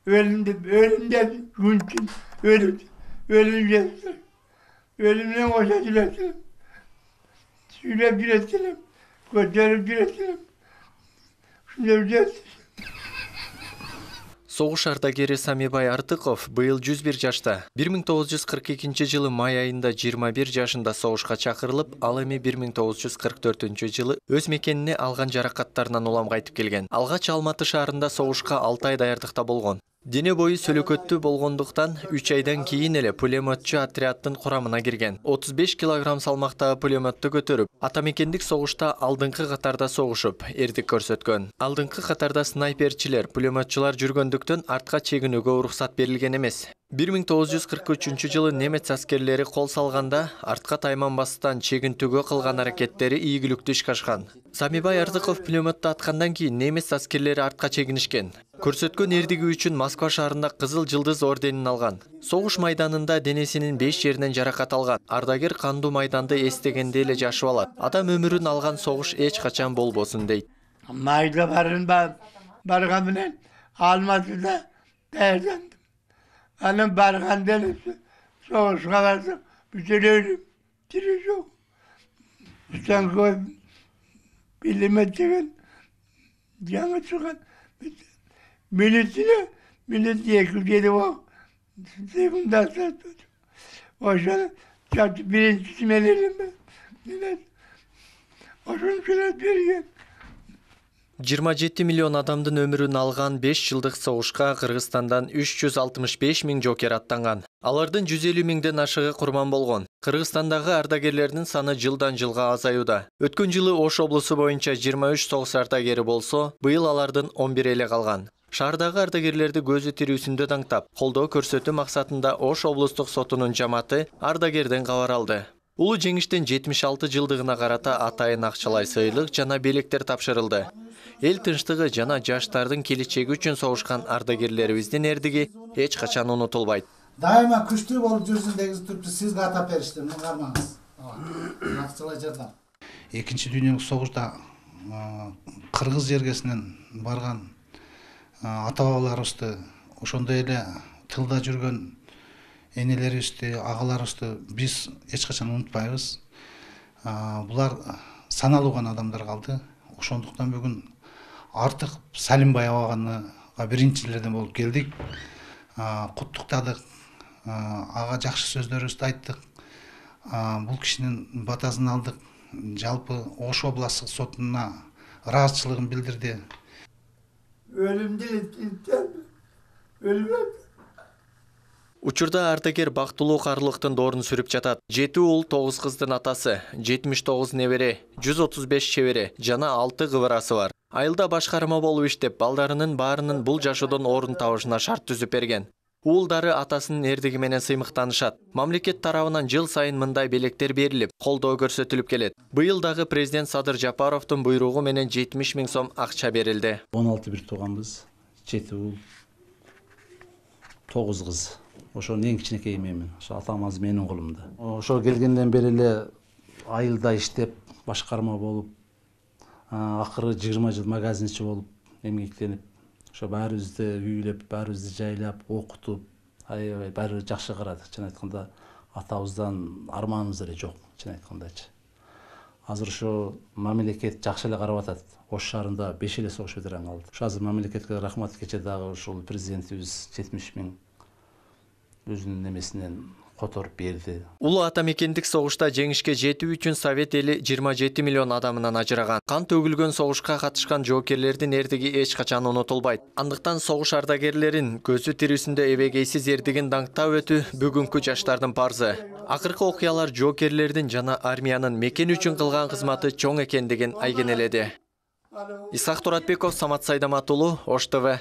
ölümden mümkün. Ölüm ölümden koşa diletim. Süyle diletim. Koşarıp diletim. Şunda diletim. Soğuş ardageri Самибай Артыков быйыл 101 жашта. 1942 жылы май айында 21 жашында соғышқа чакырылып, ал эми 1944 жылы өз мекенине алган жаракаттарынан улам кайтып келген. Алгач Алматы шаарында соғышқа 6 ай даярдыкта болгон. Дене бою сөлөкөттүү болгондуктан 3 айдан кийин эле пулеметчу отряддын курамына кирген. 35 килограмм салмактагы пулеметти көтөрүп, атамекендик согушта алдыңкы катарда согушуп, эрдик көрсөткөн. Алдыңкы катарда снайперчилер, пулеметчилар жүргөндүктөн артка чегинүүгө уруксат берилген эмес. 1943 жылы немец аскерлери кол салганда, артка тайманбастан чегинтүүгө кылган аракеттери ийгиликтүү ишке ашкан. Самибай Артыков пулеметти аткандан кийин немец аскерлери артка чегинишкен. Көрсөткөн эрдиги үчүн Москва шаарында Кызыл жылдыз орденин алган. Согуш майданында денесинин 5 жеринен жаракат алган. Ардагер кандуу майданды эстегенде эле жашып алат. Адам өмүрүн алган согуш эч качан болбосун дейт. Майда барган менен Алматыда даярдандым. Анын барганда эле согушка бардым. Бүтүн өлүм, тири жок. Станкой билимет деген жаңы чыгат. Минут 207 бок. Секунда сатты. Ошону биринчи менелим мен. Ошону сүрөт берген. 27 миллион адамдын өмүрүн алган 5 жылдык согушка Кыргызстандан 365 миң жокер аттанган. Алардын 150 миңден ашыгы курман болгон. Кыргызстандагы ардагерлердин саны жылдан жылга азаюуда. Өткөн жылы Ош облусу боюнча 23 согуш ардагери болсо, быйыл алардын 11 эле калган. Шаардагы ардагерлерди көзү тирүүсүндө даңктап, колдоо көрсөтүү максатында Ош облустук сотунун жамааты ардагерден кабар алды. Улуу жеңиштин 76 жылдыгына карата атайын акчалай сыйлык жана белектер тапшырылды. Эл тынчтыгы жана жаштардын келечеги үчүн согушкан ардагерлерибиздин эрдиги эч качан унутулбайт. Дайыма күчтүү болуп жүрсүн дегиз туруп сизге атап беришти, муну кармаңыз. Акчалай жардам. Экинчи дүйнөлүк согушта кыргыз жергесинен барган ата-бабаларыбызды, ошондой эле тылда жүргөн энелерибизди, агаларыбызды биз эч качан унутпайбыз. Булар саналуу гана адамдар калды. Ошондуктан бүгүн артык Салимбай абагага биринчилерден болуп келдик. Куттуктадык. Ага жакшы сөздөрүбүздү айттык. Бул кишинин батасын алдык. Жалпы Ош областтык сотуна ыраазычылыгын билдирди. Учурда ардагер бактылуу карлыктын доорун сүрүп жатат. 7 уул 9 кыздын атасы, 79 небере, 135 чебере жана 6 кыбырасы бар. Айылда башкарма болуп иштеп, балдарынын баарынын бул жашоодон орун табышына шарт түзүп берген. Уулдары атасынын эрдиги менен сыймыктанышат. Мамлекет тарабынан жыл сайын мындай белектер берилип, колдоо көрсөтүлүп келет. Быйыл дагы президент Садыр Жапаровдун буйругу менен 70 миң сом акча берилди. 16 бир тууганбыз, 7 уул, 9 кыз. Ошонун эң кичинекей менмин. Ошо атамыз менин колумда. Ошо келгенден бери эле айылда иштеп, башкарма болуп, акыры 20 жыл магазинчи болуп эмгектенип, ошо баарыбызды үйлөп, баарыбызды жайлап, окутуп, аябай баары жакшы карады. Чын айтканда атабыздан арманыбыз эле жок, чын айткандачы. Азыр ошо мамлекет жакшы эле карап атат. Ош шаарында 5 эле согуш ветеран калды. Ошо азыр мамлекетке рахмат кече дагы ушул президентибиз 70 миң өзүнүн немесинен которуп берди. Улуу атамекендик согушта жеңишке жетүү үчүн Совет эли 27 миллион адамынан ажыраган. Кан төгүлгөн согушка катышкан жоокерлердин эрдиги эч качан унутулбайт. Андыктан согуш ардагерлерин көзү тирүүсүндө эбегейсиз эрдигин даңктап өтүү бүгүнкү жаштардын парзы. Акыркы окуялар жоокерлердин жана армиянын мекен үчүн кылган кызматы чоң экендигин айгинеледи. Исхак Туратбеков, Самат Сайдамат уулу, Ош ТВ.